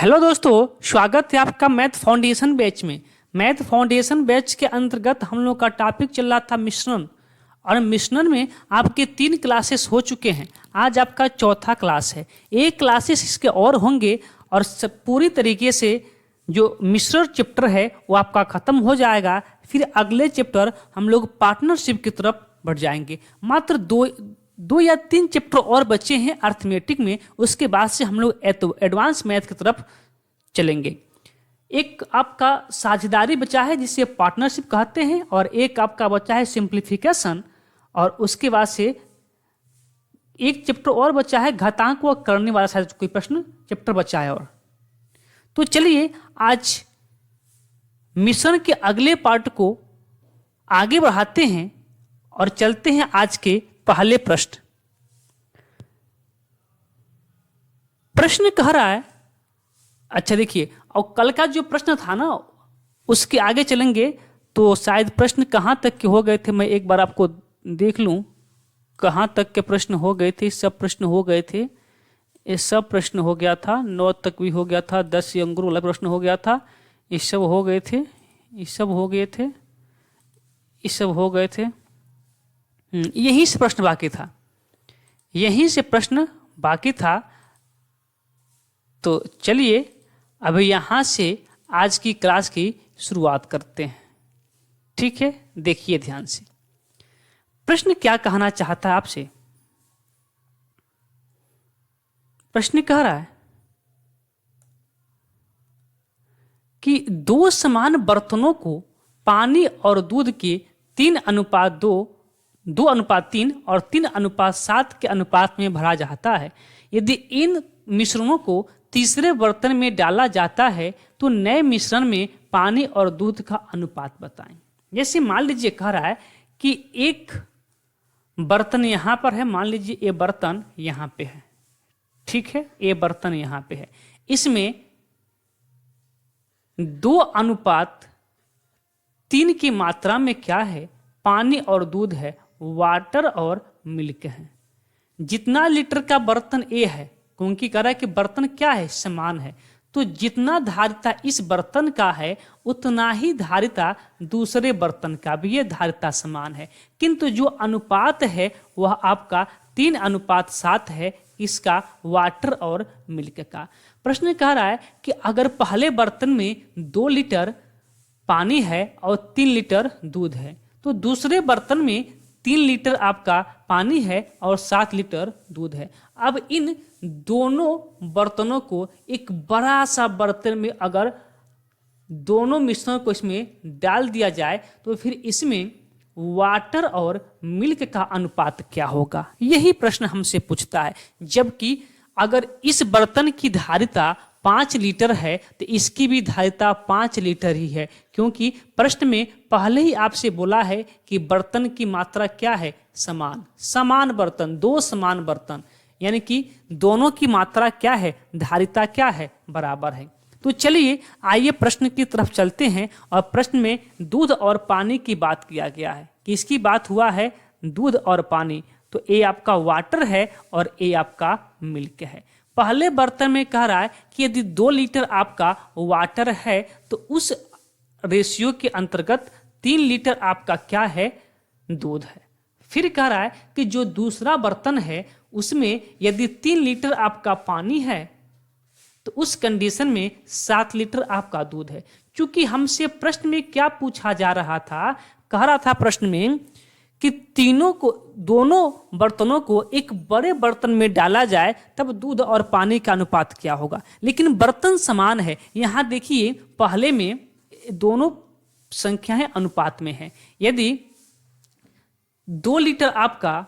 Hello दोस्तों, स्वागत है आपका मैथ फाउंडेशन बैच में। मैथ फाउंडेशन बैच के अंतर्गत हम लोग का टॉपिक चल रहा था मिश्रण। और मिश्रण में आपके 3 क्लासेस हो चुके हैं। आज आपका चौथा क्लास है। एक क्लासेस इसके और होंगे और पूरी तरीके से जो मिश्रण चैप्टर है वो आपका ख़त्म हो जाएगा। फिर अगले चैप्टर हम लोग पार्टनरशिप की तरफ बढ़ जाएंगे। मात्र दो या 3 चैप्टर और बचे हैं अर्थमेटिक में। उसके बाद से हम लोग एडवांस मैथ की तरफ चलेंगे। एक आपका साझेदारी बचा है जिसे पार्टनरशिप कहते हैं, और एक आपका बचा है सिंप्लीफिकेशन, और उसके बाद से एक चैप्टर और बचा है घातांक को करने वाला, शायद कोई प्रश्न चैप्टर बचा है और। तो चलिए आज मिश्रण के अगले पार्ट को आगे बढ़ाते हैं और चलते हैं आज के पहले प्रश्न कह रहा है। अच्छा देखिए, और कल का जो प्रश्न था ना उसके आगे चलेंगे तो शायद प्रश्न कहाँ तक के हो गए थे, मैं एक बार आपको देख लूं कहाँ तक के प्रश्न हो गए थे। सब प्रश्न हो गए थे, ये सब प्रश्न हो गया था, 9 तक भी हो गया था, 10 अंकुर वाला प्रश्न हो गया था, ये सब हो गए थे, ये सब हो गए थे, ये सब हो गए थे। यहीं से प्रश्न बाकी था, यहीं से प्रश्न बाकी था। तो चलिए अभी यहाँ से आज की क्लास की शुरुआत करते हैं। ठीक है, देखिए ध्यान से प्रश्न क्या कहना चाहता है आपसे। प्रश्न कह रहा है कि 2 समान बर्तनों को पानी और दूध के 3:2, 2:3 और 3:7 के अनुपात में भरा जाता है। यदि इन मिश्रणों को तीसरे बर्तन में डाला जाता है तो नए मिश्रण में पानी और दूध का अनुपात बताएं। जैसे मान लीजिए कह रहा है कि एक बर्तन यहाँ पर है, मान लीजिए ये बर्तन यहाँ पे है, ठीक है, ये बर्तन यहाँ पे है, इसमें 2:3 की मात्रा में क्या है, पानी और दूध है, वाटर और मिल्क है। जितना लीटर का बर्तन ए है, क्योंकि कह रहा है कि बर्तन क्या है, समान है, तो जितना धारिता इस बर्तन का है उतना ही धारिता दूसरे बर्तन का भी, ये धारिता समान है। किंतु जो अनुपात है वह आपका 3:7 है, इसका वाटर और मिल्क का। प्रश्न कह रहा है कि अगर पहले बर्तन में 2 लीटर पानी है और 3 लीटर दूध है, तो दूसरे बर्तन में 3 लीटर आपका पानी है और 7 लीटर दूध है। अब इन दोनों बर्तनों को एक बड़ा सा बर्तन में अगर दोनों मिश्रण को इसमें डाल दिया जाए तो फिर इसमें वाटर और मिल्क का अनुपात क्या होगा, यही प्रश्न हमसे पूछता है। जबकि अगर इस बर्तन की धारिता 5 लीटर है तो इसकी भी धारिता 5 लीटर ही है, क्योंकि प्रश्न में पहले ही आपसे बोला है कि बर्तन की मात्रा क्या है, समान बर्तन, 2 समान बर्तन, यानी कि दोनों की मात्रा क्या है, धारिता क्या है, बराबर है। तो चलिए आइए प्रश्न की तरफ चलते हैं। और प्रश्न में दूध और पानी की बात किया गया है, किसकी बात हुआ है, दूध और पानी। तो ए आपका वाटर है और ए आपका मिल्क है। पहले बर्तन में कह रहा है कि यदि 2 लीटर आपका वाटर है तो उस रेशियो के अंतर्गत 3 लीटर आपका क्या है, दूध है। फिर कह रहा है कि जो दूसरा बर्तन है उसमें यदि 3 लीटर आपका पानी है तो उस कंडीशन में 7 लीटर आपका दूध है। क्योंकि हमसे प्रश्न में क्या पूछा जा रहा था, कह रहा था प्रश्न में कि दोनों बर्तनों को एक बड़े बर्तन में डाला जाए तब दूध और पानी का अनुपात क्या होगा। लेकिन बर्तन समान है, यहाँ देखिए पहले में दोनों संख्याएं अनुपात में है। यदि 2 लीटर आपका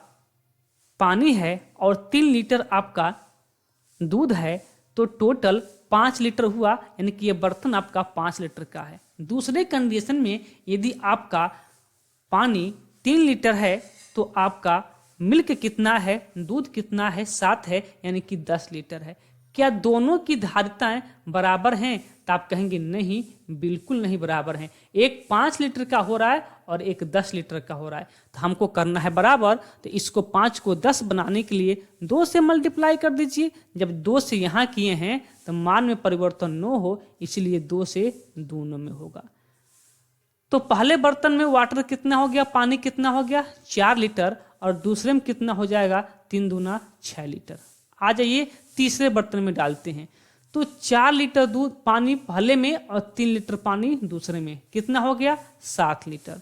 पानी है और 3 लीटर आपका दूध है तो टोटल 5 लीटर हुआ, यानी कि ये बर्तन आपका 5 लीटर का है। दूसरे कंडीशन में यदि आपका पानी 3 लीटर है तो आपका मिल्क कितना है, दूध कितना है, 7 है, यानी कि 10 लीटर है। क्या दोनों की धारिताएं बराबर हैं? तो आप कहेंगे नहीं, बिल्कुल नहीं बराबर हैं। एक 5 लीटर का हो रहा है और एक 10 लीटर का हो रहा है, तो हमको करना है बराबर। तो इसको 5 को 10 बनाने के लिए 2 से मल्टीप्लाई कर दीजिए। जब 2 से यहाँ किए हैं तो मान में परिवर्तन न हो, इसलिए 2 से दोनों में होगा। तो पहले बर्तन में वाटर कितना हो गया, पानी कितना हो गया 4 लीटर, और दूसरे में कितना हो जाएगा 3 दूना 6 लीटर। आ जाइए तीसरे बर्तन में डालते हैं। तो 4 लीटर दूध पानी पहले में और 3 लीटर पानी दूसरे में, कितना हो गया 7 लीटर।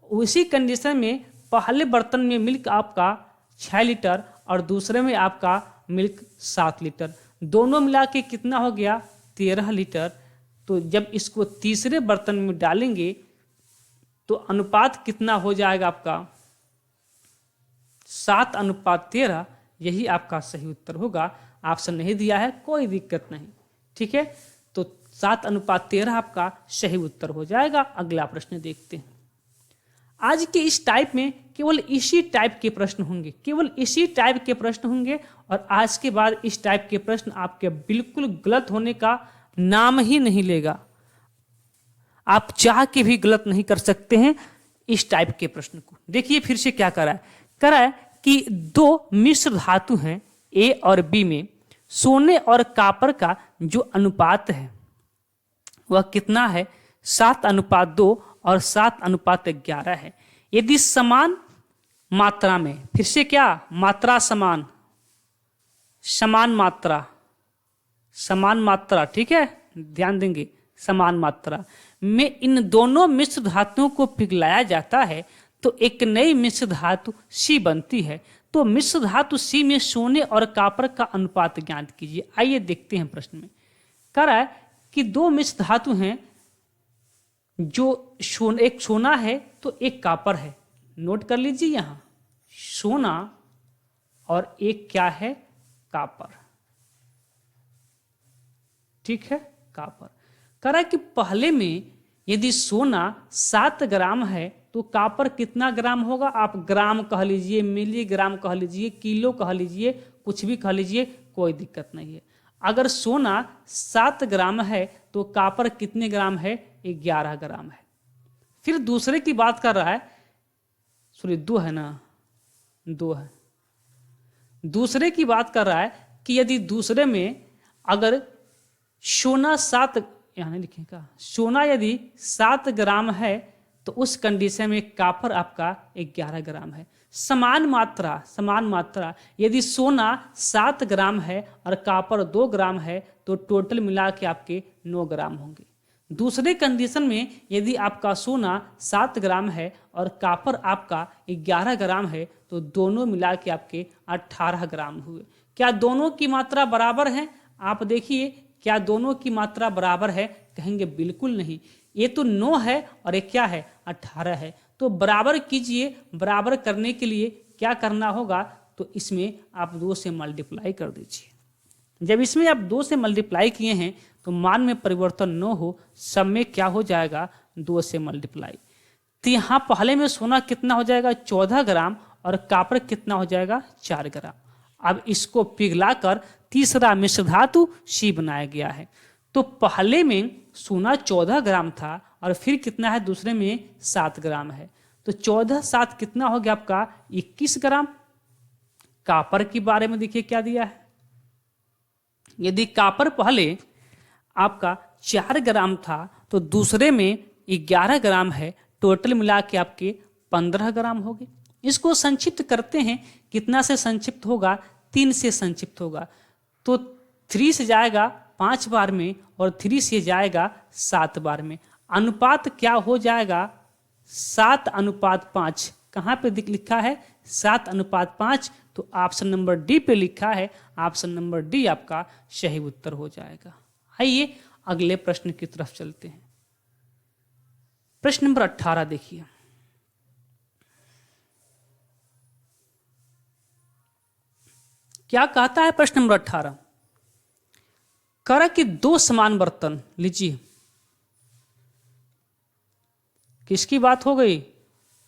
उसी कंडीशन में पहले बर्तन में मिल्क आपका 6 लीटर और दूसरे में आपका मिल्क 7 लीटर, दोनों मिला के कितना हो गया 13 लीटर। तो जब इसको तीसरे बर्तन में डालेंगे तो अनुपात कितना हो जाएगा आपका 7:13। यही आपका सही उत्तर होगा। ऑप्शन नहीं दिया है, कोई दिक्कत नहीं, ठीक है। तो 7:13 आपका सही उत्तर हो जाएगा। अगला प्रश्न देखते हैं। आज के इस टाइप में केवल इसी टाइप के प्रश्न होंगे, केवल इसी टाइप के प्रश्न होंगे, और आज के बाद इस टाइप के प्रश्न आपके बिल्कुल गलत होने का नाम ही नहीं लेगा। आप चाह के भी गलत नहीं कर सकते हैं इस टाइप के प्रश्न को। देखिए फिर से क्या करा है कि 2 मिश्र धातु हैं ए और बी में सोने और कॉपर का जो अनुपात है वह कितना है 7:2 और 7:11 है। यदि समान मात्रा में, फिर से क्या मात्रा समान मात्रा, ठीक है, ध्यान देंगे, समान मात्रा में इन दोनों मिश्र धातुओं को पिघलाया जाता है तो एक नई मिश्र धातु सी बनती है। तो मिश्र धातु सी में सोने और कॉपर का अनुपात ज्ञात कीजिए। आइए देखते हैं प्रश्न में। कह रहा है कि 2 मिश्र धातु हैं, जो एक सोना है तो एक कॉपर है। नोट कर लीजिए यहां सोना और एक क्या है कॉपर, ठीक है, कॉपर। कह रहा है कि पहले में यदि सोना 7 ग्राम है तो कॉपर कितना ग्राम होगा? आप ग्राम कह लीजिए, मिलीग्राम कह लीजिए, किलो कह लीजिए, कुछ भी कह लीजिए, कोई दिक्कत नहीं है। अगर सोना 7 ग्राम है तो कॉपर कितने ग्राम है? 11 ग्राम है। फिर दूसरे की बात कर रहा है, सॉरी 2 है ना, 2 है। दूसरे की बात कर रहा है कि यदि दूसरे में अगर सोना 7, यहाँ नहीं लिखेगा, सोना यदि 7 ग्राम है तो उस कंडीशन में कॉपर आपका 11 ग्राम है। समान मात्रा यदि सोना 7 ग्राम है और कॉपर 2 ग्राम है तो टोटल मिला के आपके 9 ग्राम होंगे। दूसरे कंडीशन में यदि आपका सोना 7 ग्राम है और कॉपर आपका 11 ग्राम है तो दोनों मिला के आपके 18 ग्राम हुए। क्या दोनों की मात्रा बराबर है? आप देखिए, क्या दोनों की मात्रा बराबर है? कहेंगे बिल्कुल नहीं। ये तो 9 है और ये क्या है 18 है। तो बराबर कीजिए। बराबर करने के लिए क्या करना होगा? तो इसमें आप 2 से मल्टीप्लाई कर दीजिए। जब इसमें आप 2 से मल्टीप्लाई किए हैं तो मान में परिवर्तन न हो, सब में क्या हो जाएगा 2 से मल्टीप्लाई। तो यहाँ पहले में सोना कितना हो जाएगा 14 ग्राम और कॉपर कितना हो जाएगा 4 ग्राम। अब इसको पिघलाकर तीसरा मिश्र धातु सी बनाया गया है। तो पहले में सोना 14 ग्राम था और फिर कितना है दूसरे में 7 ग्राम है। तो 14 7 कितना हो गया आपका 21 ग्राम। कॉपर के बारे में देखिए क्या दिया है। यदि कॉपर पहले आपका 4 ग्राम था तो दूसरे में 11 ग्राम है, टोटल मिला के आपके 15 ग्राम हो गए। इसको संक्षिप्त करते हैं। कितना से संक्षिप्त होगा? 3 से संक्षिप्त होगा। तो 3 से जाएगा 5 बार में और 3 से जाएगा 7 बार में। अनुपात क्या हो जाएगा 7:5। कहाँ पे लिखा है 7:5? तो ऑप्शन नंबर डी पे लिखा है। ऑप्शन नंबर डी आपका सही उत्तर हो जाएगा। आइए अगले प्रश्न की तरफ चलते हैं। प्रश्न नंबर 18 देखिए। क्या कहता है प्रश्न नंबर 18? कह रहा कि 2 समान बर्तन लीजिए। किसकी बात हो गई?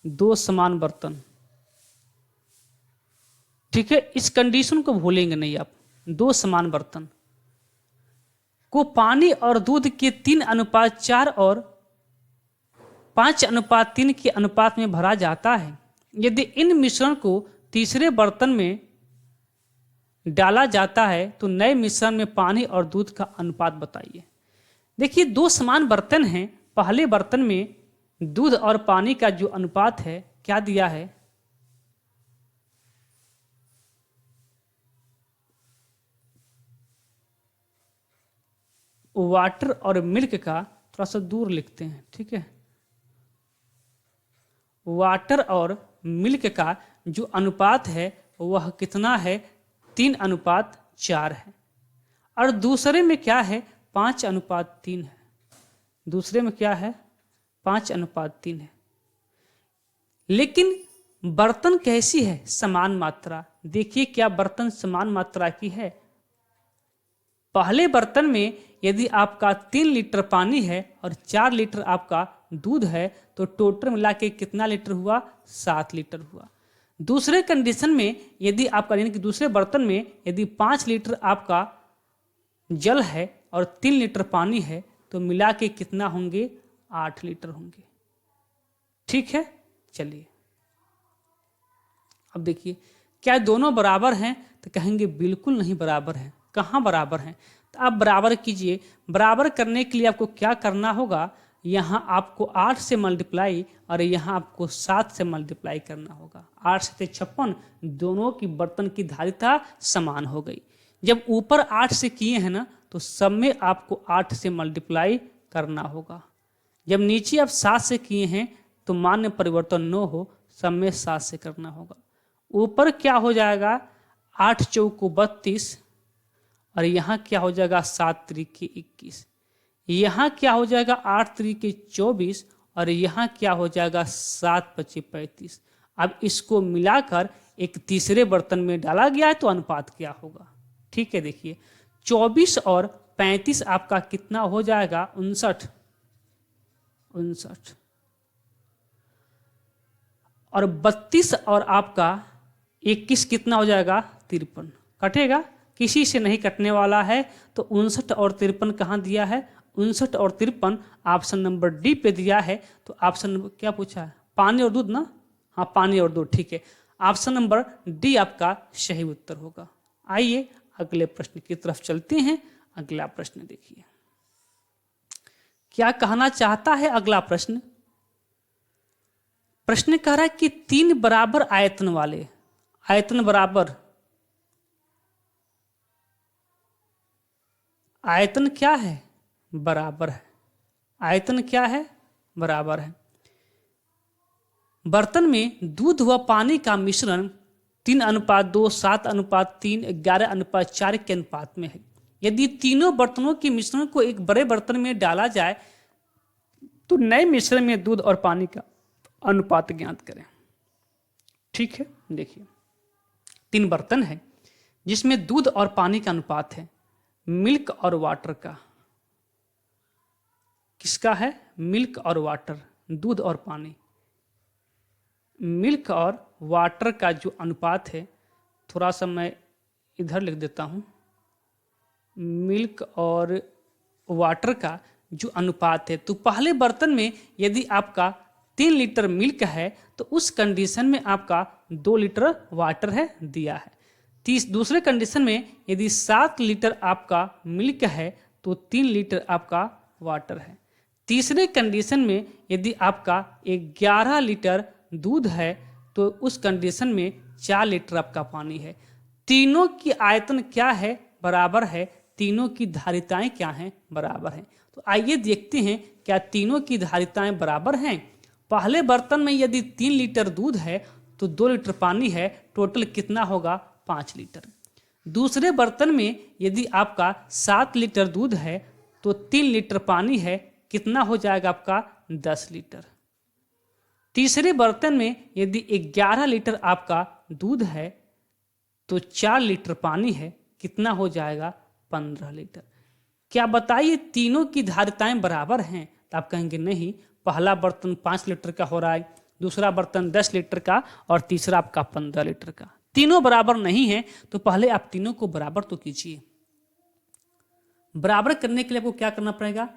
2 समान बर्तन, ठीक है। इस कंडीशन को भूलेंगे नहीं आप। 2 समान बर्तन को पानी और दूध के 3:4 और 5:3 के अनुपात में भरा जाता है। यदि इन मिश्रण को तीसरे बर्तन में डाला जाता है तो नए मिश्रण में पानी और दूध का अनुपात बताइए। देखिए, दो समान बर्तन हैं। पहले बर्तन में दूध और पानी का जो अनुपात है क्या दिया है, वाटर और मिल्क का, थोड़ा सा दूर लिखते हैं, ठीक है, वाटर और मिल्क का जो अनुपात है वह कितना है, 3:4 है। और दूसरे में क्या है, 5:3 है। दूसरे में क्या है, 5:3 है। लेकिन बर्तन कैसी है, समान मात्रा। देखिए क्या बर्तन समान मात्रा की है। पहले बर्तन में यदि आपका 3 लीटर पानी है और 4 लीटर आपका दूध है तो टोटल मिला के कितना लीटर हुआ, 7 लीटर हुआ। दूसरे कंडीशन में यदि आपका, यानी कि दूसरे बर्तन में यदि 5 लीटर आपका जल है और 3 लीटर पानी है तो मिला के कितना होंगे, 8 लीटर होंगे। ठीक है, चलिए अब देखिए क्या दोनों बराबर हैं, तो कहेंगे बिल्कुल नहीं बराबर है। कहाँ बराबर हैं, तो आप बराबर कीजिए। बराबर करने के लिए आपको क्या करना होगा, यहाँ आपको 8 से मल्टीप्लाई और यहाँ आपको 7 से मल्टीप्लाई करना होगा। 8 से 56, दोनों की बर्तन की धारिता समान हो गई। जब ऊपर 8 से किए हैं ना तो सब में आपको 8 से मल्टीप्लाई करना होगा। जब नीचे आप 7 से किए हैं तो मान में परिवर्तन न हो, सब में 7 से करना होगा। ऊपर क्या हो जाएगा, 8 चौको 32 और यहाँ क्या हो जाएगा, 7 त्रिके 21। यहाँ क्या हो जाएगा, 8 त्रिके 24 और यहाँ क्या हो जाएगा, 7 पचे 35। अब इसको मिलाकर एक तीसरे बर्तन में डाला गया है तो अनुपात क्या होगा। ठीक है, देखिए 24 और 35 आपका कितना हो जाएगा, 59 और 32 और आपका 21 कितना हो जाएगा, 53। कटेगा, किसी से नहीं कटने वाला है। तो 59 और 53 कहाँ दिया है, 59 और 53 ऑप्शन नंबर डी पे दिया है। तो ऑप्शन नंबर क्या पूछा है, पानी और दूध ना, हाँ पानी और दूध, ठीक है। ऑप्शन नंबर डी आपका सही उत्तर होगा। आइए अगले प्रश्न की तरफ चलते हैं। अगला प्रश्न देखिए क्या कहना चाहता है अगला प्रश्न। प्रश्न कह रहा है कि 3 बराबर आयतन वाले, आयतन बराबर, आयतन क्या है, बराबर है। आयतन क्या है, बराबर है। बर्तन में दूध व पानी का मिश्रण 3:2, 7:3, 11:4 के अनुपात में है। यदि तीनों बर्तनों के मिश्रण को एक बड़े बर्तन में डाला जाए तो नए मिश्रण में दूध और पानी का अनुपात ज्ञात करें। ठीक है, देखिए 3 बर्तन है जिसमें दूध और पानी का अनुपात है, मिल्क और वाटर का। किसका है, मिल्क और वाटर, दूध और पानी। मिल्क और वाटर का जो अनुपात है, थोड़ा सा मैं इधर लिख देता हूं, मिल्क और वाटर का जो अनुपात है। तो पहले बर्तन में यदि आपका 3 लीटर मिल्क है तो उस कंडीशन में आपका 2 लीटर वाटर है दिया है। दूसरे कंडीशन में यदि 7 लीटर आपका मिल्क है तो 3 लीटर आपका वाटर है। तीसरे कंडीशन में यदि आपका 11 लीटर दूध है तो उस कंडीशन में 4 लीटर आपका पानी है। तीनों की आयतन क्या है, बराबर है। तीनों की धारिताएं क्या हैं, बराबर हैं। तो आइए देखते हैं क्या तीनों की धारिताएं बराबर हैं। पहले बर्तन में यदि 3 लीटर दूध है तो 2 लीटर पानी है, टोटल कितना होगा, 5 लीटर। दूसरे बर्तन में यदि आपका 7 लीटर दूध है तो 3 लीटर पानी है, कितना हो जाएगा आपका, 10 लीटर। तीसरे बर्तन में यदि 11 लीटर आपका दूध है तो 4 लीटर पानी है, कितना हो जाएगा, 15 लीटर। क्या बताइए तीनों की धारिताएं बराबर हैं, तो आप कहेंगे नहीं, पहला बर्तन 5 लीटर का हो रहा है, दूसरा बर्तन 10 लीटर का और तीसरा आपका 15 लीटर का। तीनों बराबर नहीं है तो पहले आप तीनों को बराबर तो कीजिए। बराबर करने के लिए आपको क्या करना पड़ेगा,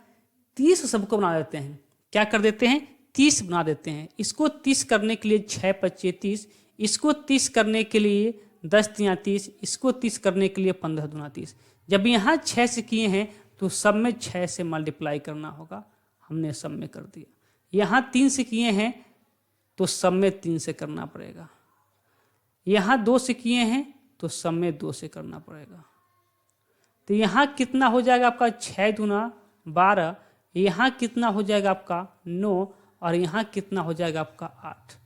30 सबको बना देते हैं। क्या कर देते हैं, 30 बना देते हैं। इसको 30 करने के लिए 6 25 30, इसको 30 करने के लिए 10 3 30, इसको 30 करने के लिए 15 दूना 30। जब यहाँ 6 से किए हैं तो सब में 6 से मल्टीप्लाई करना होगा, हमने सब में कर दिया। यहाँ 3 से किए हैं तो सब में 3 से करना पड़ेगा। यहाँ 2 से किए हैं तो सब में 2 से करना पड़ेगा। तो यहाँ कितना हो जाएगा आपका 6 दूना 12, यहाँ कितना हो जाएगा आपका 9, और यहाँ कितना हो जाएगा आपका 8।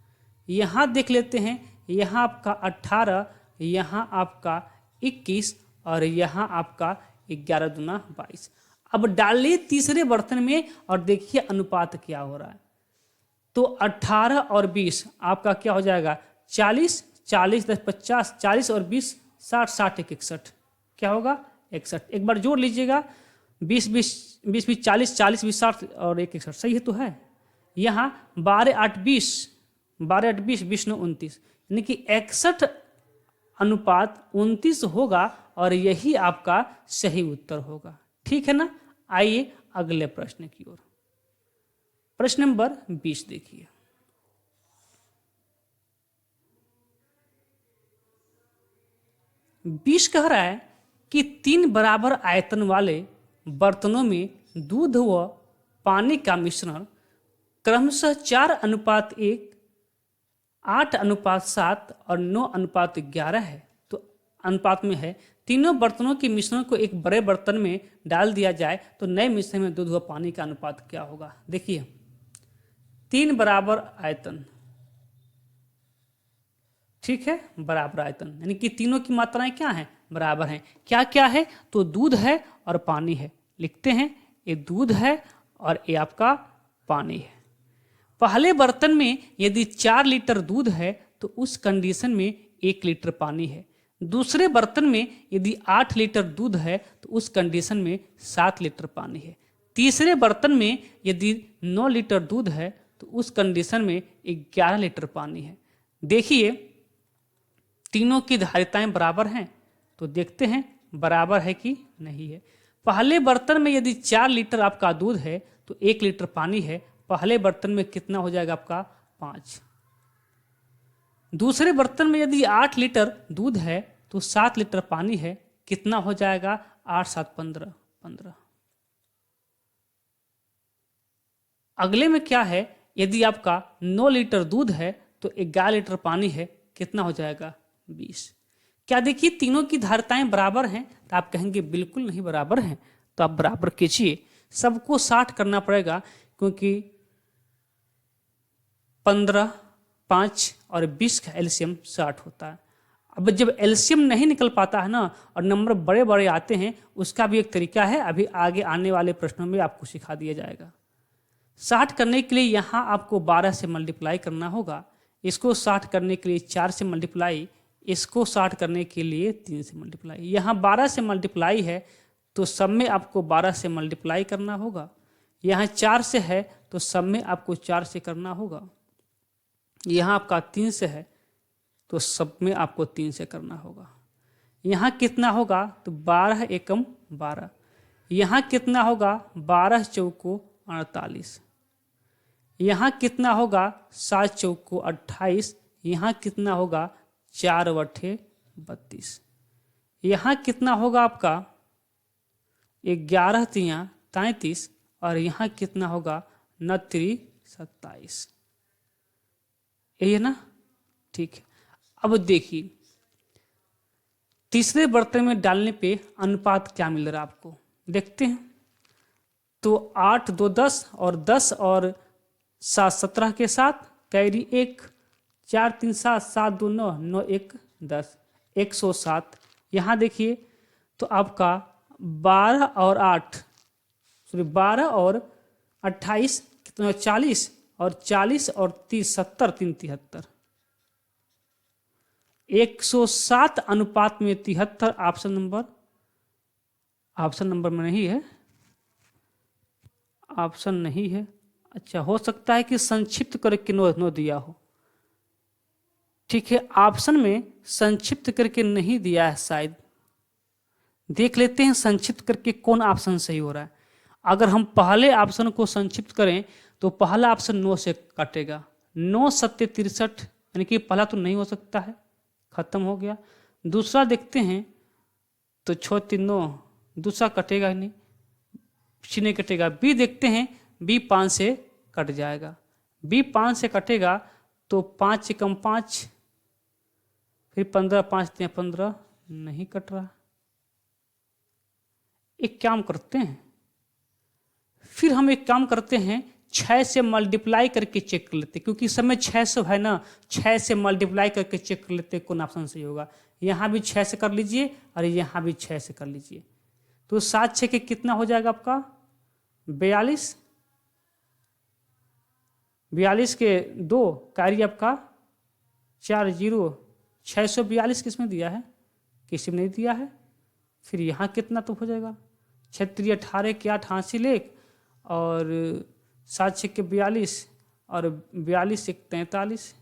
यहाँ देख लेते हैं, यहाँ आपका 18, यहाँ आपका 21 और यहाँ आपका 11 दूना 22। अब डालिए तीसरे बर्तन में और देखिए अनुपात क्या हो रहा है। तो 18 और 20 आपका क्या हो जाएगा 40, 40 10 50, 40 और 20 60, 60 1 61, क्या होगा 61। एक बार जोड़ लीजिएगा, 20 20 20 20 40, 40 20 60 और 1 61, सही है तो है। यहाँ 12 8 20, 12 8 20, 20 9 29, यानी कि 61 अनुपात 29 होगा और यही आपका सही उत्तर होगा। ठीक है ना। आइए अगले प्रश्न की ओर। प्रश्न नंबर 20 देखिए। बीस कह रहा है कि 3 बराबर आयतन वाले बर्तनों में दूध व पानी का मिश्रण क्रमशः 4:1, 8:7 और 9:11 है। तो अनुपात में है। तीनों बर्तनों के मिश्रण को एक बड़े बर्तन में डाल दिया जाए तो नए मिश्रण में दूध व पानी का अनुपात क्या होगा। देखिए 3 बराबर आयतन, ठीक है, बराबर आयतन यानी कि तीनों की मात्राएं क्या हैं, बराबर हैं। क्या क्या है, तो दूध है और पानी है। लिखते हैं ये दूध है और ये आपका पानी है। पहले बर्तन में यदि 4 लीटर दूध है तो उस कंडीशन में 1 लीटर पानी है। दूसरे बर्तन में यदि 8 लीटर दूध है तो उस कंडीशन में 7 लीटर पानी है। तीसरे बर्तन में यदि 9 लीटर दूध है तो उस कंडीशन में 11 लीटर पानी है। देखिए तीनों की धारिताएं बराबर हैं, तो देखते हैं बराबर है कि नहीं है। पहले बर्तन में यदि 4 लीटर आपका दूध है तो 1 लीटर पानी है। पहले बर्तन में कितना हो जाएगा आपका 5। दूसरे बर्तन में यदि 8 लीटर दूध है तो 7 लीटर पानी है। कितना हो जाएगा 8 7 15 15। अगले में क्या है, यदि आपका 9 लीटर दूध है तो 11 लीटर पानी है। कितना हो जाएगा 20। क्या देखिए तीनों की धारिताएं बराबर हैं, तो आप कहेंगे बिल्कुल नहीं बराबर हैं। तो आप बराबर कीजिए, सबको 60 करना पड़ेगा क्योंकि 15 5 और 20 का एलसीएम 60 होता है। अब जब एलसीएम नहीं निकल पाता है ना और नंबर बड़े बड़े आते हैं, उसका भी एक तरीका है, अभी आगे आने वाले प्रश्नों में आपको सिखा दिया जाएगा। 60 करने के लिए यहाँ आपको 12 से मल्टीप्लाई करना होगा, इसको 60 करने के लिए 4 से मल्टीप्लाई, इसको 60 करने के लिए 3 से मल्टीप्लाई। यहाँ 12 से मल्टीप्लाई है तो सब में आपको 12 से मल्टीप्लाई करना होगा। यहाँ 4 से है तो सब में आपको 4 से करना होगा। यहाँ आपका 3 से है तो सब में आपको 3 से करना होगा। यहाँ कितना होगा, तो 12 एकम 12। यहाँ कितना होगा 12 चौको 48। यहाँ कितना होगा 7 चौको 28। यहाँ कितना होगा 4 बटे 32। यहाँ कितना होगा आपका 11 तियाँ 33 और यहाँ कितना होगा 9 3 27। यही है ना, ठीक है। अब देखिए तीसरे बर्तन में डालने पे अनुपात क्या मिल रहा है आपको, देखते हैं। तो 8 2 10 और 10 और 7 17 के साथ कैरी 1, 4 3 7 7 2 9 9 1 10 107। यहाँ देखिए तो आपका 12 और 8 सॉरी 12 और 28 कितना 40 और 40 और 30 70 3 73। 107 अनुपात में 73 ऑप्शन नंबर में नहीं है, ऑप्शन नहीं है। अच्छा, हो सकता है कि संक्षिप्त करके नो दिया हो। ठीक है, ऑप्शन में संक्षिप्त करके नहीं दिया है शायद, देख लेते हैं संक्षिप्त करके कौन ऑप्शन सही हो रहा है। अगर हम पहले ऑप्शन को संक्षिप्त करें तो पहला ऑप्शन 9 से कटेगा। 9 सत्य 63, यानी कि पहला तो नहीं हो सकता है, खत्म हो गया। दूसरा देखते हैं तो 6 3 9, दूसरा कटेगा ही नहीं, सी नहीं कटेगा। बी देखते हैं, बी 5 से कट जाएगा। बी 5 से कटेगा तो 5 से कम 5, फिर 15, 5 3 15, नहीं कट रहा। एक काम करते हैं, फिर हम एक काम करते हैं, 6 से मल्टीप्लाई करके चेक कर लेते, क्योंकि इस समय 600 है ना, 6 से मल्टीप्लाई करके चेक कर लेते कौन ऑप्शन सही होगा। यहाँ भी 6 से कर लीजिए और यहाँ भी 6 से कर लीजिए, तो 7 6 के कितना हो जाएगा आपका 42। 42 के 2 कार्य आपका 4 0, 642 किसमें दिया है, किसी में नहीं दिया है। फिर यहाँ कितना तो हो जाएगा 6 3 18 के 8 88 लेख, और 7 6 के 42, और 42 1 43,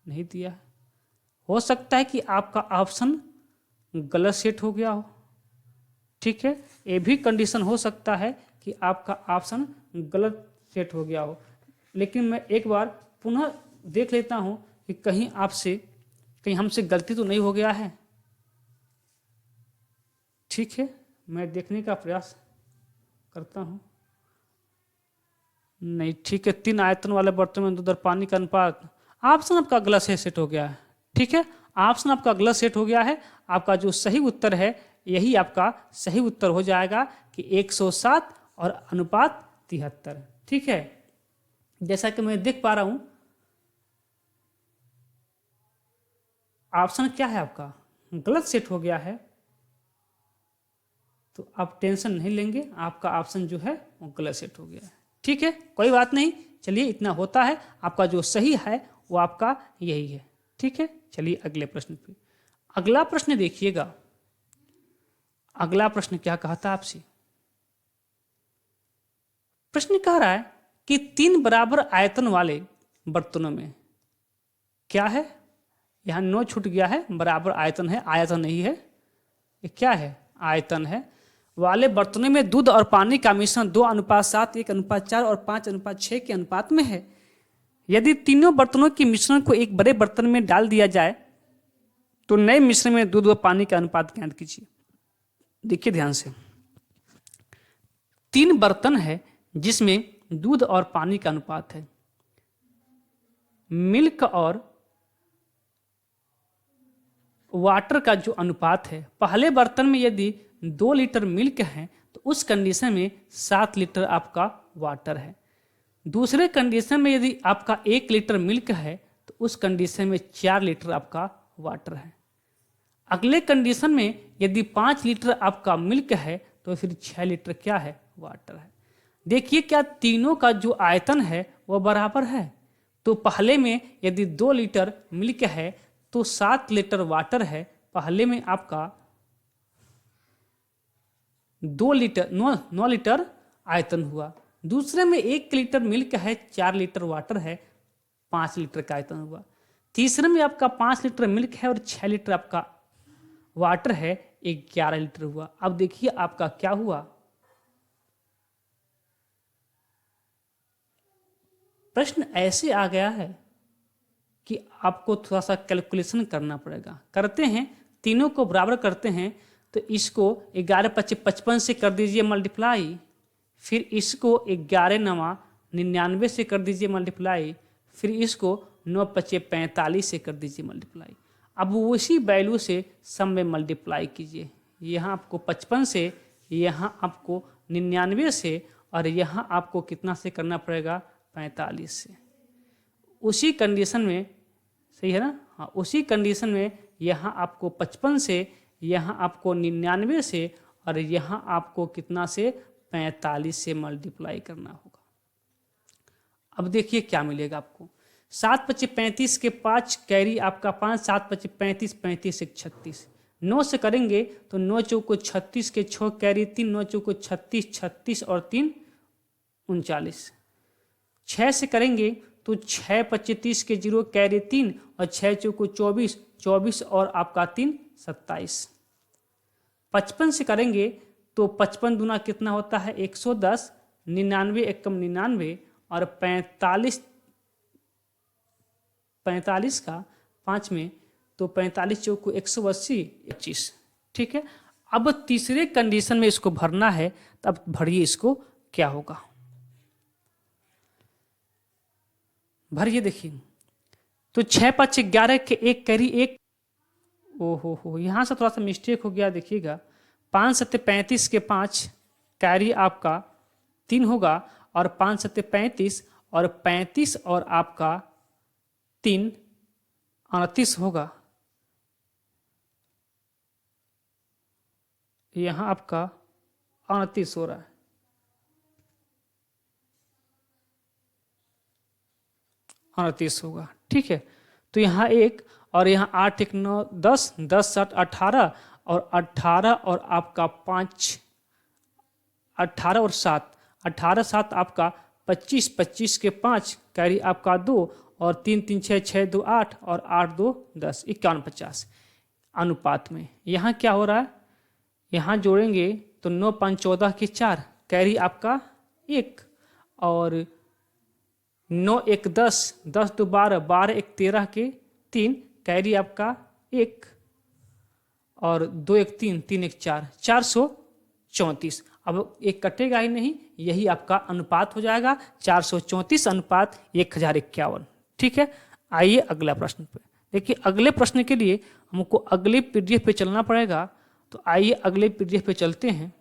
नहीं दिया है। हो सकता है कि आपका ऑप्शन गलत सेट हो गया हो, ठीक है, ये भी कंडीशन हो सकता है कि आपका ऑप्शन गलत सेट हो गया हो। लेकिन मैं एक बार पुनः देख लेता हूं कि कहीं हमसे गलती तो नहीं हो गया है, ठीक है, मैं देखने का प्रयास करता हूं। नहीं, ठीक है, 3 आयतन वाले बर्तन में 2 पानी का अनुपात, ऑप्शन आपका गलत से सेट हो गया है, ठीक है, ऑप्शन आपका गलत सेट हो गया है। आपका जो सही उत्तर है यही आपका सही उत्तर हो जाएगा कि 107 और अनुपात 73, ठीक है। जैसा कि मैं देख पा रहा हूं, ऑप्शन क्या है आपका गलत सेट हो गया है, तो आप टेंशन नहीं लेंगे, आपका ऑप्शन जो है वो गलत सेट हो गया है, ठीक है, कोई बात नहीं। चलिए, इतना होता है, आपका जो सही है वो आपका यही है, ठीक है। चलिए अगले प्रश्न पे। अगला प्रश्न देखिएगा, अगला प्रश्न क्या कहता है आपसे। प्रश्न कह रहा है कि 3 बराबर आयतन वाले बर्तनों में क्या है, यहां 9 छूट गया है, बराबर आयतन है, आयतन नहीं है, ये क्या है, आयतन है, वाले बर्तनों में दूध और पानी का मिश्रण 2:7, 1:4 और 5:6 के अनुपात में है। यदि तीनों बर्तनों के मिश्रण को एक बड़े बर्तन में डाल दिया जाए तो नए मिश्रण में दूध व पानी का अनुपात ज्ञात कीजिए। देखिए ध्यान से, 3 बर्तन है जिसमें दूध और पानी का अनुपात है, मिल्क और वाटर का जो अनुपात है, पहले बर्तन में यदि 2 लीटर मिल्क है तो उस कंडीशन में 7 लीटर आपका वाटर है। दूसरे कंडीशन में यदि आपका 1 लीटर मिल्क है तो उस कंडीशन में 4 लीटर आपका वाटर है। अगले कंडीशन में यदि 5 लीटर आपका मिल्क है तो फिर 6 लीटर क्या है, वाटर है। देखिए, क्या तीनों का जो आयतन है वह बराबर है। तो पहले में यदि 2 लीटर मिल्क है तो 7 लीटर वाटर है, पहले में आपका 9 लीटर आयतन हुआ। दूसरे में 1 लीटर मिल्क है, 4 लीटर वाटर है, 5 लीटर का आयतन हुआ। तीसरे में आपका 5 लीटर मिल्क है और 6 लीटर आपका वाटर है, 11 लीटर हुआ। अब देखिए आपका क्या हुआ, प्रश्न ऐसे आ गया है कि आपको थोड़ा सा कैलकुलेशन करना पड़ेगा। करते हैं, तीनों को बराबर करते हैं, तो इसको 11 5 55 से कर दीजिए मल्टीप्लाई, फिर इसको 11 9 99 से कर दीजिए मल्टीप्लाई, फिर इसको 9 5 45 से कर दीजिए मल्टीप्लाई। अब उसी वैल्यू से सम में मल्टीप्लाई कीजिए, यहाँ आपको 55 से, यहाँ आपको 99 से, और यहाँ आपको कितना से करना पड़ेगा, 45 से। उसी कंडीशन में, सही है ना, हाँ, उसी कंडीशन में यहाँ आपको 55 से, यहाँ आपको 99 से, और यहाँ आपको कितना से, 45 से मल्टीप्लाई करना होगा। अब देखिए क्या मिलेगा आपको, 7 5 35 के 5 कैरी आपका 5, 7 5 35, 35 1 36, 9 से करेंगे तो 9 चौको 36 के 6 कैरी 3, 9 चौको 36, 36 और 3 39। 6 से करेंगे तो 6 25 30 के 0 कैरी 3, और 6 चौको 24, 24 और आपका 3 27। 55 से करेंगे तो 55 दूना कितना होता है 110, 99 एकम 99 और 45 का 5 में तो 45 चौको 180 25। ठीक है, अब तीसरे कंडीशन में इसको भरना है, तब भरिए इसको क्या होगा, भरिए देखिए। तो 6 5 11 के एक कैरी एक, ओहो यहाँ से थोड़ा सा मिस्टेक हो गया, देखिएगा 5 7 35 के 5 कैरी आपका 3 होगा और 5 7 35 और 35 और आपका 3 38 होगा। यहाँ आपका 38 हो रहा है, 38 होगा। ठीक है, तो यहाँ 1 और यहाँ 8 1 9 10 10 7 18 और 18 और आपका 5 18 और 7 18 7 आपका 25 25 के 5 कैरी आपका 2 और 3 3 6 6 2 8 और 8 2 10 51 50 अनुपात में। यहाँ क्या हो रहा है, यहाँ जोड़ेंगे तो 9 5 14 के 4 कैरी आपका 1 और 9 1 10 10 2 12 12 1 13 के 3 कैरी आपका 1 और 2 1 3 3 1 4 434। अब एक कटेगा ही नहीं, यही आपका अनुपात हो जाएगा 434 अनुपात 1051। ठीक है, आइए अगला प्रश्न पे। देखिए अगले प्रश्न के लिए हमको अगले पीडीएफ पे चलना पड़ेगा, तो आइए अगले पीडीएफ पे चलते हैं।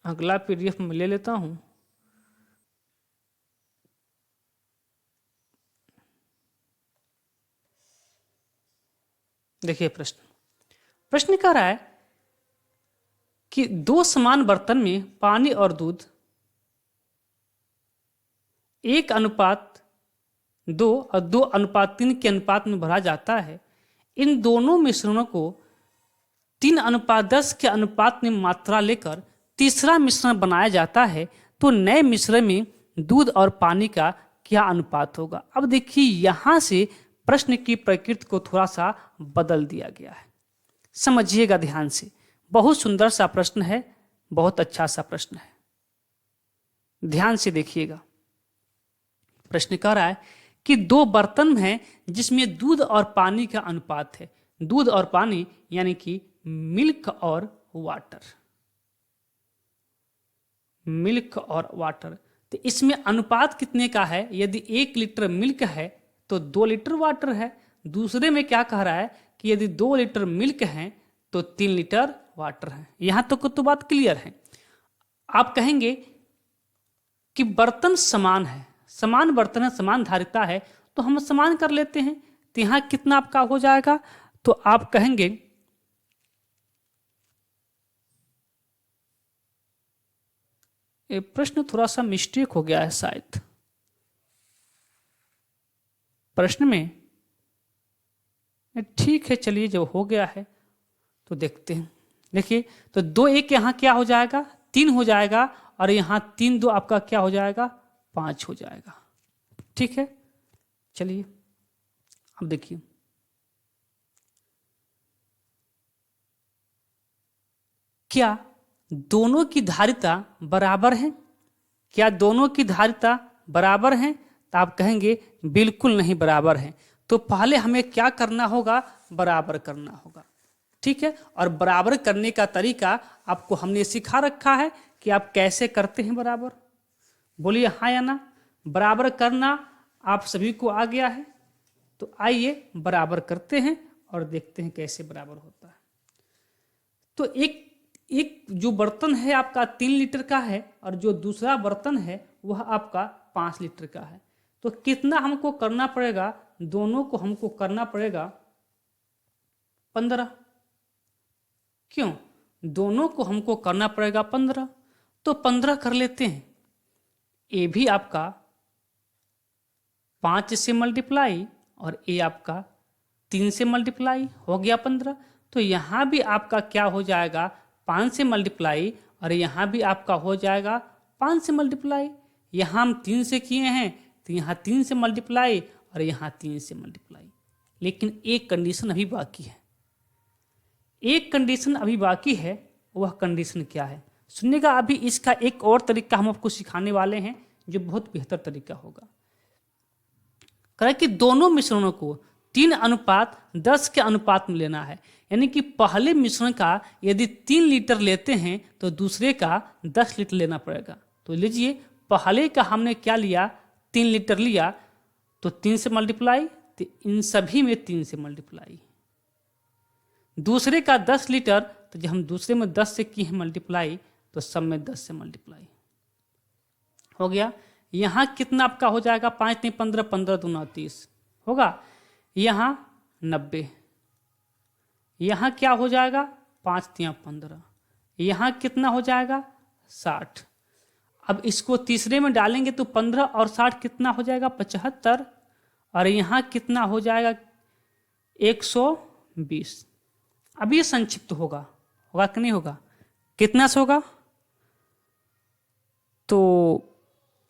अगला पीडीएफ में ले लेता हूं। देखिए प्रश्न कह रहा है कि 2 समान बर्तन में पानी और दूध 1:2 और 2:3 के अनुपात में भरा जाता है। इन दोनों मिश्रणों को 3:10 के अनुपात में मात्रा लेकर तीसरा मिश्रण बनाया जाता है, तो नए मिश्रण में दूध और पानी का क्या अनुपात होगा। अब देखिए यहाँ से प्रश्न की प्रकृति को थोड़ा सा बदल दिया गया है, समझिएगा ध्यान से। बहुत सुंदर सा प्रश्न है, बहुत अच्छा सा प्रश्न है, ध्यान से देखिएगा। प्रश्न कह रहा है कि 2 बर्तन हैं जिसमें दूध और पानी का अनुपात है। दूध और पानी यानी कि मिल्क और वाटर, मिल्क और वाटर। तो इसमें अनुपात कितने का है, यदि 1 लीटर मिल्क है तो 2 लीटर वाटर है। दूसरे में क्या कह रहा है कि यदि 2 लीटर मिल्क है तो 3 लीटर वाटर है। यहां तक तो बात क्लियर है। आप कहेंगे कि बर्तन समान है, समान बर्तन है, समान धारिता है, तो हम समान कर लेते हैं। तो यहां कितना आपका हो जाएगा, तो आप कहेंगे ये प्रश्न थोड़ा सा मिस्टेक हो गया है शायद प्रश्न में। ठीक है, चलिए जो हो गया है तो देखते हैं। देखिए तो 2 1 यहाँ क्या हो जाएगा, 3 हो जाएगा और यहाँ 3 2 आपका क्या हो जाएगा, 5 हो जाएगा। ठीक है, चलिए अब देखिए क्या दोनों की धारिता बराबर है, क्या दोनों की धारिता बराबर है। तो आप कहेंगे बिल्कुल नहीं बराबर है। तो पहले हमें क्या करना होगा, बराबर करना होगा। ठीक है, और बराबर करने का तरीका आपको हमने सिखा रखा है कि आप कैसे करते हैं बराबर। बोलिए हाँ या ना। बराबर करना आप सभी को आ गया है, तो आइए बराबर करते हैं और देखते हैं कैसे बराबर होता है। तो एक जो बर्तन है आपका 3 लीटर का है और जो दूसरा बर्तन है वह आपका 5 लीटर का है। तो कितना हमको करना पड़ेगा, दोनों को हमको करना पड़ेगा 15। क्यों, दोनों को हमको करना पड़ेगा 15, तो 15 कर लेते हैं। ए भी आपका 5 से मल्टीप्लाई और ए आपका 3 से मल्टीप्लाई हो गया 15। तो यहाँ भी आपका क्या हो जाएगा, 5 से मल्टीप्लाई और यहाँ भी आपका हो जाएगा 5 से मल्टीप्लाई। यहाँ हम 3 से किए हैं तो यहाँ 3 से मल्टीप्लाई और यहाँ 3 से मल्टीप्लाई। लेकिन एक कंडीशन अभी बाकी है। एक कंडीशन अभी बाकी है, वह कंडीशन क्या है सुनिएगा। अभी इसका एक और तरीका हम आपको सिखाने वाले हैं जो बहुत बेहतर तरीका होगा। करें कि दोनों मिश्रणों को 3:10 के अनुपात में लेना है। यानी कि पहले मिश्रण का यदि 3 लीटर लेते हैं तो दूसरे का 10 लीटर लेना पड़ेगा। तो लीजिए, पहले का हमने क्या लिया, 3 लीटर लिया, तो 3 से मल्टीप्लाई, तो इन सभी में 3 से मल्टीप्लाई। दूसरे का 10 लीटर, तो जब हम दूसरे में 10 से किए हैं मल्टीप्लाई, तो सब में 10 से मल्टीप्लाई हो गया। यहाँ कितना आपका हो जाएगा, 5 नहीं 15, 15 दूना 30 होगा। यहाँ 90, यहाँ क्या हो जाएगा, 5 तिया 15, यहाँ कितना हो जाएगा 60। अब इसको तीसरे में डालेंगे तो 15 और 60 कितना हो जाएगा 75, और यहाँ कितना हो जाएगा 120। अब ये संक्षिप्त होगा, होगा कि नहीं होगा, कितना से होगा, तो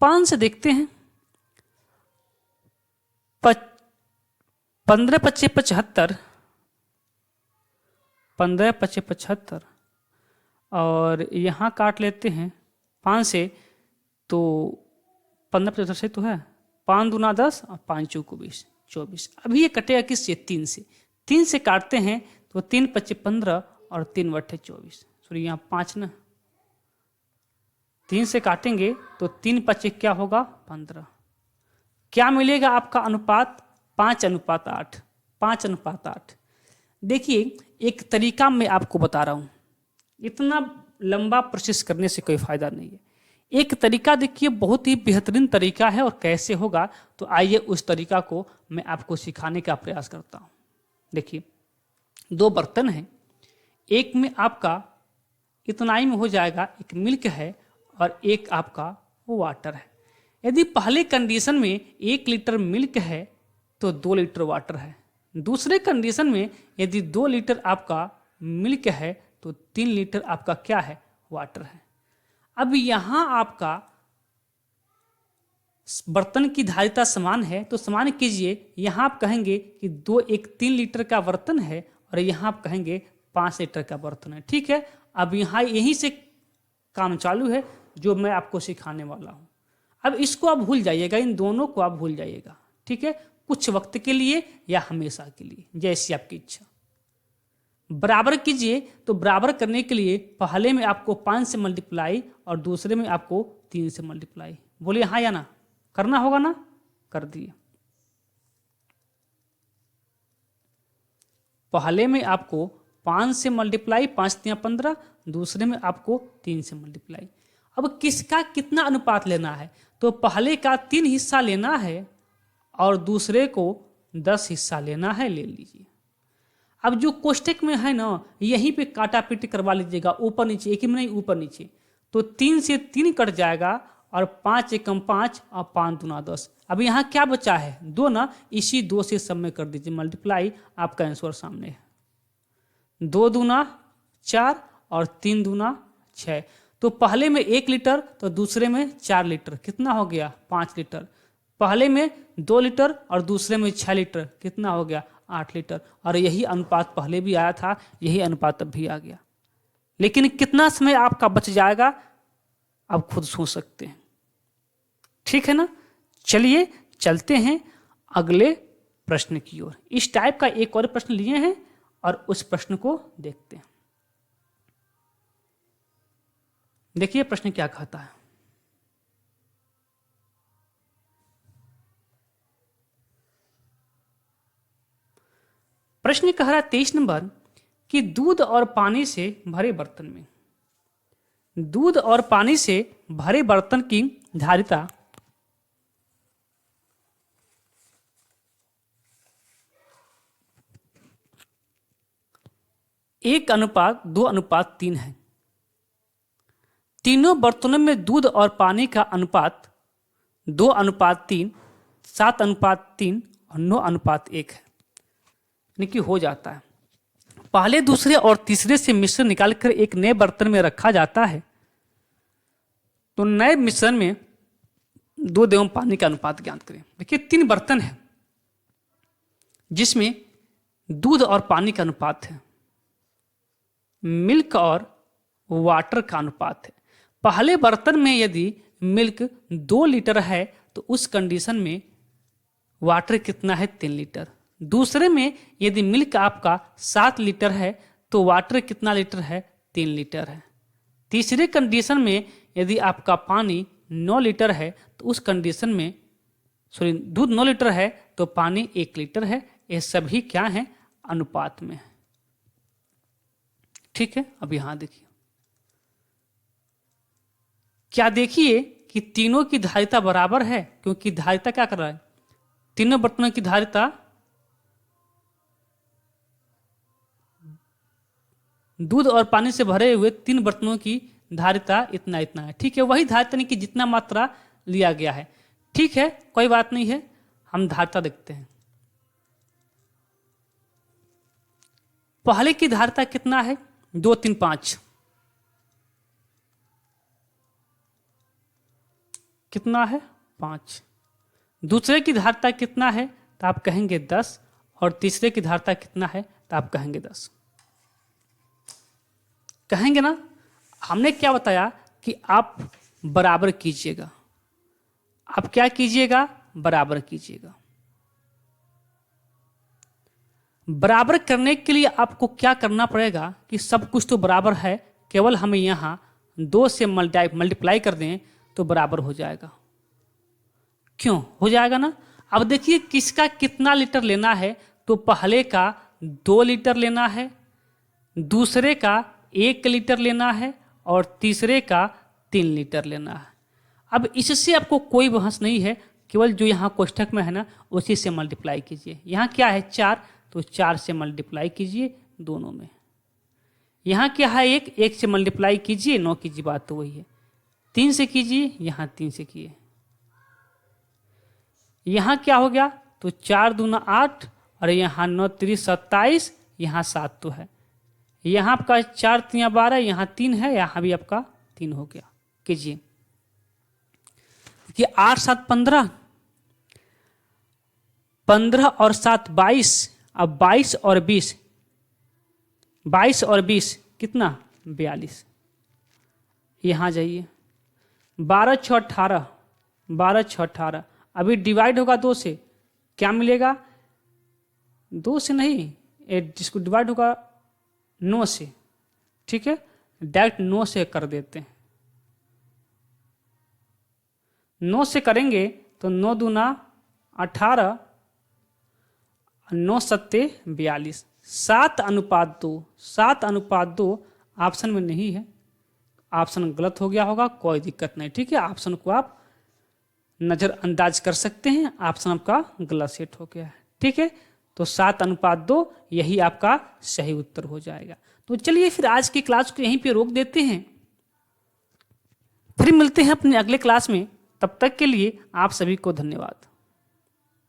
5 से देखते हैं, 15 पच्चे 75, 15 पच्चे 75, और यहाँ काट लेते हैं 5 से, तो 15 75 से तो है, 5 दूना 10 और 5 चौको 20, 24। अभी ये कटेगा किससे, 3 से। 3 से काटते हैं तो 3 पच्चे 15 और 3 बट्टे 24, सॉरी यहाँ 5 ना, 3 से काटेंगे तो 3 पच्चे क्या होगा 15। क्या मिलेगा आपका अनुपात, 5:8, 5:8। देखिए, एक तरीका मैं आपको बता रहा हूँ, इतना लंबा प्रोसेस करने से कोई फायदा नहीं है। एक तरीका देखिए, बहुत ही बेहतरीन तरीका है, और कैसे होगा तो आइए उस तरीका को मैं आपको सिखाने का प्रयास करता हूँ। देखिए, 2 बर्तन हैं, एक में आपका इतना ही में हो जाएगा, एक मिल्क है और एक आपका वाटर है। यदि पहले कंडीशन में 1 लीटर मिल्क है तो 2 लीटर वाटर है। दूसरे कंडीशन में यदि 2 लीटर आपका मिल्क है तो 3 लीटर आपका क्या है, वाटर है। अब यहाँ आपका बर्तन की धारिता समान है, तो समान कीजिए, यहाँ आप कहेंगे कि 3 लीटर का बर्तन है, और यहाँ आप कहेंगे 5 लीटर का बर्तन है। ठीक है, अब यहाँ यहीं से काम चालू है जो मैं आपको सिखाने वाला हूँ। अब इसको आप भूल जाइएगा, इन दोनों को आप भूल जाइएगा। ठीक है, कुछ वक्त के लिए या हमेशा के लिए, जैसी आपकी इच्छा। बराबर कीजिए, तो बराबर करने के लिए पहले में आपको 5 से मल्टीप्लाई और दूसरे में आपको 3 से मल्टीप्लाई। बोलिए हाँ या ना, करना होगा ना, कर दिए। पहले में आपको 5 से मल्टीप्लाई, 5 तिया 15, दूसरे में आपको 3 से मल्टीप्लाई। अब किसका कितना अनुपात लेना है, तो पहले का 3 हिस्सा लेना है और दूसरे को 10 हिस्सा लेना है, ले लीजिए। अब जो कोष्टक में है ना, यहीं पे काटा पीटी करवा लीजिएगा, ऊपर नीचे, एक ही में नहीं ऊपर नीचे, तो 3 से 3 कट जाएगा, और 5 एकम 5 और 5 दूना 10। अब यहाँ क्या बचा है, 2 ना, इसी 2 से सब में कर दीजिए मल्टीप्लाई, आपका आंसर सामने है। 2 दूना 4 और 3 दूना 6। तो पहले में 1 लीटर तो दूसरे में 4 लीटर, कितना हो गया 5 लीटर। पहले में 2 लीटर और दूसरे में 6 लीटर, कितना हो गया 8 लीटर। और यही अनुपात पहले भी आया था, यही अनुपात अब भी आ गया। लेकिन कितना समय आपका बच जाएगा, आप खुद सोच सकते हैं। ठीक है ना, चलिए चलते हैं अगले प्रश्न की ओर। इस टाइप का एक और प्रश्न लिए हैं और उस प्रश्न को देखते हैं। देखिए प्रश्न क्या कहता है। प्रश्न कह रहा है 23 नंबर कि दूध और पानी से भरे बर्तन में, दूध और पानी से भरे बर्तन की धारिता 1:2:3 है। तीनों बर्तनों में दूध और पानी का अनुपात 2:3, 7:3 और 9:1 है, यानी कि हो जाता है। पहले, दूसरे और तीसरे से मिश्रण निकालकर एक नए बर्तन में रखा जाता है, तो नए मिश्रण में दूध एवं पानी का अनुपात ज्ञात करें। देखिए 3 बर्तन है जिसमें दूध और पानी का अनुपात है, मिल्क और वाटर का अनुपात है। पहले बर्तन में यदि मिल्क 2 लीटर है तो उस कंडीशन में वाटर कितना है, 3 लीटर। दूसरे में यदि मिल्क आपका 7 लीटर है तो वाटर कितना लीटर है, 3 लीटर है। तीसरे कंडीशन में यदि आपका पानी 9 लीटर है तो उस कंडीशन में दूध 9 लीटर है तो पानी 1 लीटर है। ये सभी क्या है, अनुपात में है। ठीक है, अब यहां देखिए, क्या देखिए कि तीनों की धारिता बराबर है, क्योंकि धारिता क्या कर रहा है, तीनों बर्तनों की धारिता दूध और पानी से भरे हुए 3 बर्तनों की धारिता इतना इतना है। ठीक है, वही धारिता नहीं कि जितना मात्रा लिया गया है। ठीक है, कोई बात नहीं है, हम धारिता देखते हैं। पहले की धारिता कितना है, 2 3 5, कितना है, 5। दूसरे की धारिता कितना है तो आप कहेंगे 10, और तीसरे की धारिता कितना है तो आप कहेंगे 10। कहेंगे ना, हमने क्या बताया कि आप बराबर कीजिएगा। आप क्या कीजिएगा, बराबर कीजिएगा। बराबर करने के लिए आपको क्या करना पड़ेगा कि सब कुछ तो बराबर है, केवल हमें यहां 2 से मल्टीप्लाई कर दें तो बराबर हो जाएगा। क्यों हो जाएगा ना, अब देखिए किसका कितना लीटर लेना है, तो पहले का 2 लीटर लेना है, दूसरे का 1 लीटर लेना है, और तीसरे का 3 लीटर लेना है। अब इससे आपको कोई बहस नहीं है, केवल जो यहाँ कोष्ठक में है ना उसी से मल्टीप्लाई कीजिए। यहाँ क्या है 4, तो 4 से मल्टीप्लाई कीजिए दोनों में। यहाँ क्या है 1 से मल्टीप्लाई कीजिए, 9 कीजिए, बात तो वही है। 3 से कीजिए, यहाँ 3 से किए। यहाँ क्या हो गया, तो 4 दूना 8, और यहाँ 9 3 27, यहाँ 7 तो है। यहाँ आपका 4 3 12, यहाँ 3 है, यहाँ भी आपका 3 हो गया। कीजिए, देखिए 8 7 15, 15 और 7 22, अब 22 और 20, 22 और 20 कितना, 42। यहाँ जाइए, 12 6 18, 12 6 18, अभी डिवाइड होगा 2 से, क्या मिलेगा, 2 से नहीं, जिसको डिवाइड होगा 9 से। ठीक है, डायरेक्ट 9 से कर देते हैं। 9 से करेंगे तो 9 दूना 18, 9 सत्ते 42, 7:2। 7:2 ऑप्शन में नहीं है, ऑप्शन गलत हो गया होगा, कोई दिक्कत नहीं। ठीक है, ऑप्शन को आप नजरअंदाज कर सकते हैं, ऑप्शन आपका गलत सेट हो गया है। ठीक है, तो 7:2 यही आपका सही उत्तर हो जाएगा। तो चलिए फिर आज की क्लास को यहीं पे रोक देते हैं, फिर मिलते हैं अपने अगले क्लास में। तब तक के लिए आप सभी को धन्यवाद।